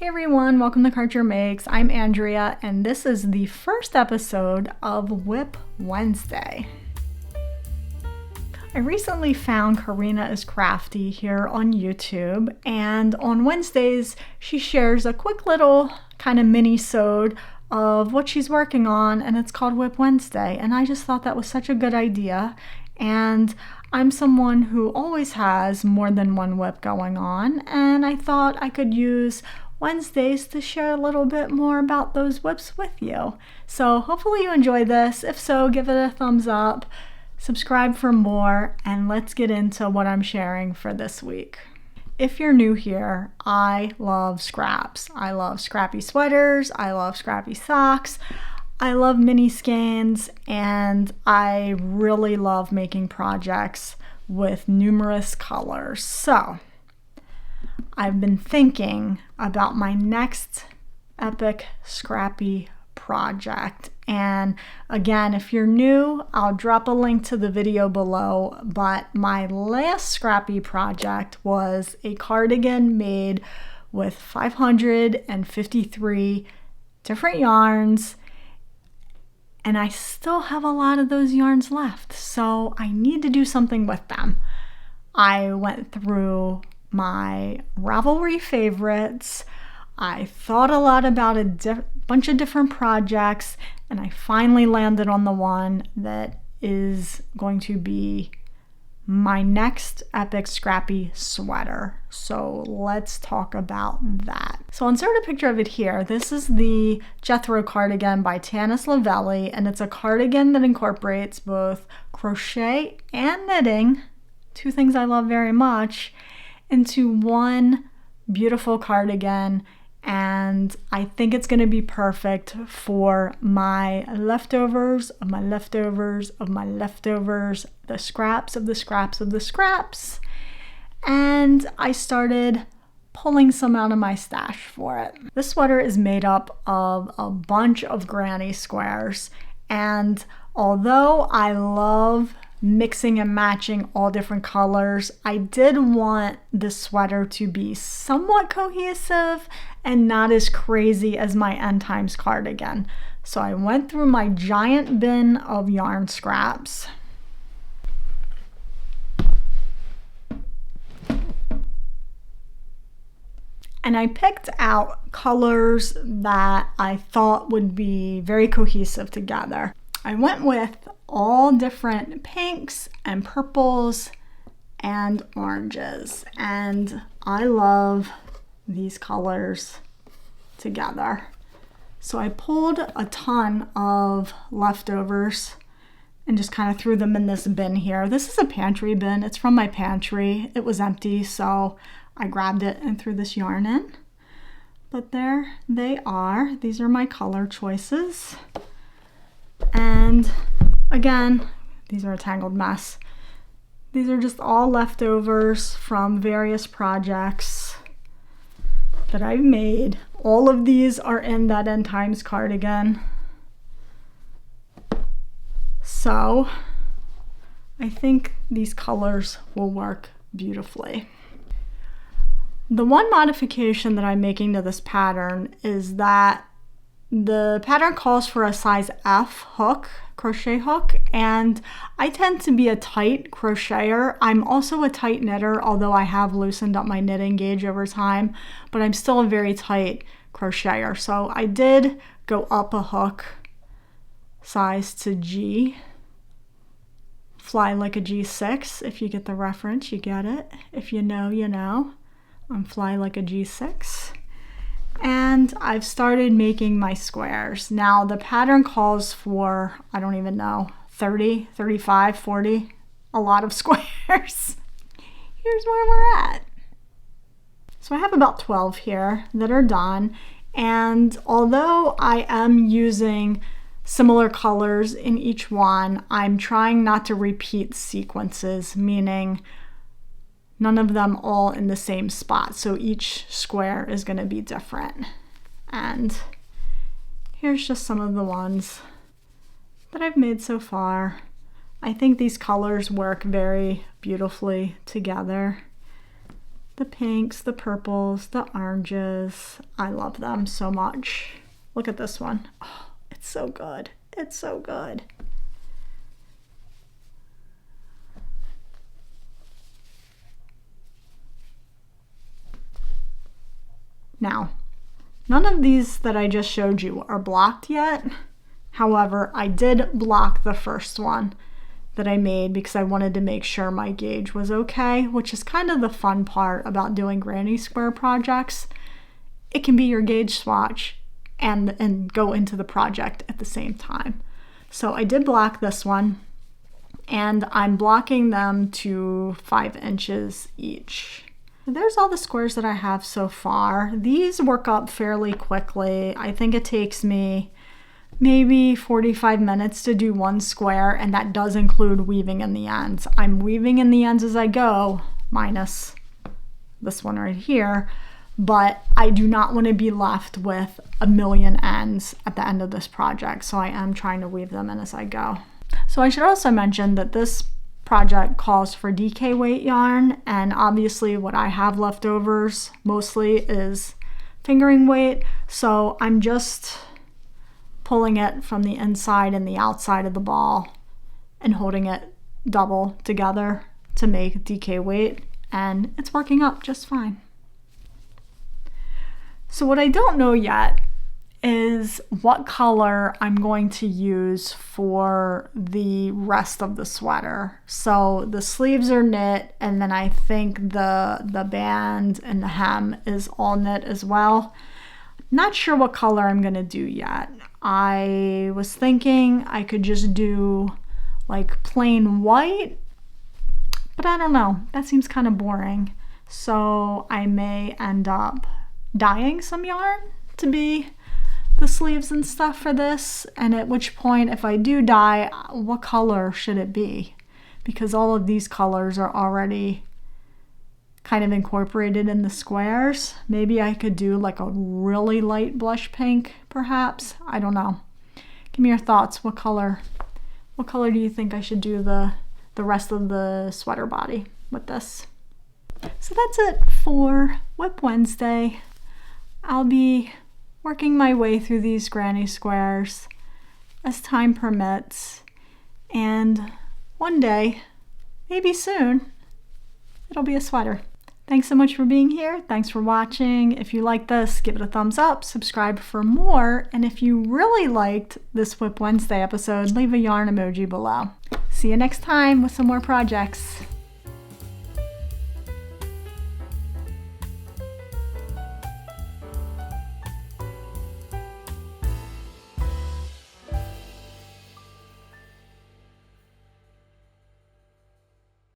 Hey everyone, welcome to Karchermakes. I'm Andrea, and this is the first episode of WIP Wednesday. I recently found Karina is Crafty here on YouTube, and on Wednesdays she shares a quick little kind of mini-sode of what she's working on, and it's called WIP Wednesday, and I just thought that was such a good idea. And I'm someone who always has more than one WIP going on, and I thought I could use Wednesdays to share a little bit more about those WIPs with you. So hopefully you enjoy this. If so, give it a thumbs up, subscribe for more, and let's get into what I'm sharing for this week. If you're new here, I love scraps. I love scrappy sweaters, I love scrappy socks, I love mini skeins, and I really love making projects with numerous colors. So I've been thinking about my next epic scrappy project. And again, if you're new, I'll drop a link to the video below. But my last scrappy project was a cardigan made with 553 different yarns. And I still have a lot of those yarns left, so I need to do something with them. I went through my Ravelry favorites. I thought a lot about a bunch of different projects, and I finally landed on the one that is going to be my next epic scrappy sweater. So let's talk about that. So I'll insert a picture of it here. This is the Jethro Cardigan by Tanis Lavelli, and it's a cardigan that incorporates both crochet and knitting, two things I love very much, into one beautiful cardigan. And I think it's going to be perfect for my leftovers of my leftovers of my leftovers, the scraps of the scraps of the scraps. And I started pulling some out of my stash for it. This sweater is made up of a bunch of granny squares, and although I love mixing and matching all different colors, I did want this sweater to be somewhat cohesive and not as crazy as my Times Cardigan. So I went through my giant bin of yarn scraps. And I picked out colors that I thought would be very cohesive together. I went with all different pinks and purples and oranges, and I love these colors together. So I pulled a ton of leftovers and just kind of threw them in this bin here. This is a pantry bin. It's from my pantry. It was empty, so I grabbed it and threw this yarn in. But there they are. These are my color choices. And again, these are a tangled mess. These are just all leftovers from various projects that I've made. All of these are in that Times Cardigan. So I think these colors will work beautifully. The one modification that I'm making to this pattern is that the pattern calls for a size F hook, crochet hook, and I tend to be a tight crocheter. I'm also a tight knitter, although I have loosened up my knitting gauge over time, but I'm still a very tight crocheter. So I did go up a hook size to G, fly like a G6. If you get the reference, you get it. If you know, you know. I'm fly like a G6. And I've started making my squares. Now the pattern calls for, I don't even know, 30, 35, 40, a lot of squares. Here's where we're at. So I have about 12 here that are done. And although I am using similar colors in each one, I'm trying not to repeat sequences, meaning none of them all in the same spot. So each square is going to be different. And here's just some of the ones that I've made so far. I think these colors work very beautifully together. The pinks, the purples, the oranges. I love them so much. Look at this one. Oh, it's so good. It's so good. Now, none of these that I just showed you are blocked yet. However, I did block the first one that I made because I wanted to make sure my gauge was okay, which is kind of the fun part about doing granny square projects. It can be your gauge swatch and go into the project at the same time. So I did block this one, and I'm blocking them to 5 inches each. There's all the squares that I have so far. These work up fairly quickly. I think it takes me maybe 45 minutes to do one square, and that does include weaving in the ends. I'm weaving in the ends as I go, minus this one right here, but I do not want to be left with a million ends at the end of this project, so I am trying to weave them in as I go. So I should also mention that this project calls for DK weight yarn, and obviously what I have leftovers mostly is fingering weight, so I'm just pulling it from the inside and the outside of the ball and holding it double together to make DK weight, and it's working up just fine. So what I don't know yet is what color I'm going to use for the rest of the sweater. So the sleeves are knit, and then I think the band and the hem is all knit as well. Not sure what color I'm gonna do yet. I was thinking I could just do like plain white, but I don't know, that seems kind of boring. So I may end up dyeing some yarn to be the sleeves and stuff for this, and at which point, if I do dye, what color should it be? Because all of these colors are already kind of incorporated in the squares. Maybe I could do like a really light blush pink, perhaps. I don't know. Give me your thoughts. What color do you think I should do the rest of the sweater body with this? So that's it for WIP Wednesday. I'll be working my way through these granny squares as time permits, and one day, maybe soon, it'll be a sweater. Thanks so much for being here. Thanks for watching. If you like this, give it a thumbs up, subscribe for more, and if you really liked this WIP Wednesday episode, leave a yarn emoji below. See you next time with some more projects.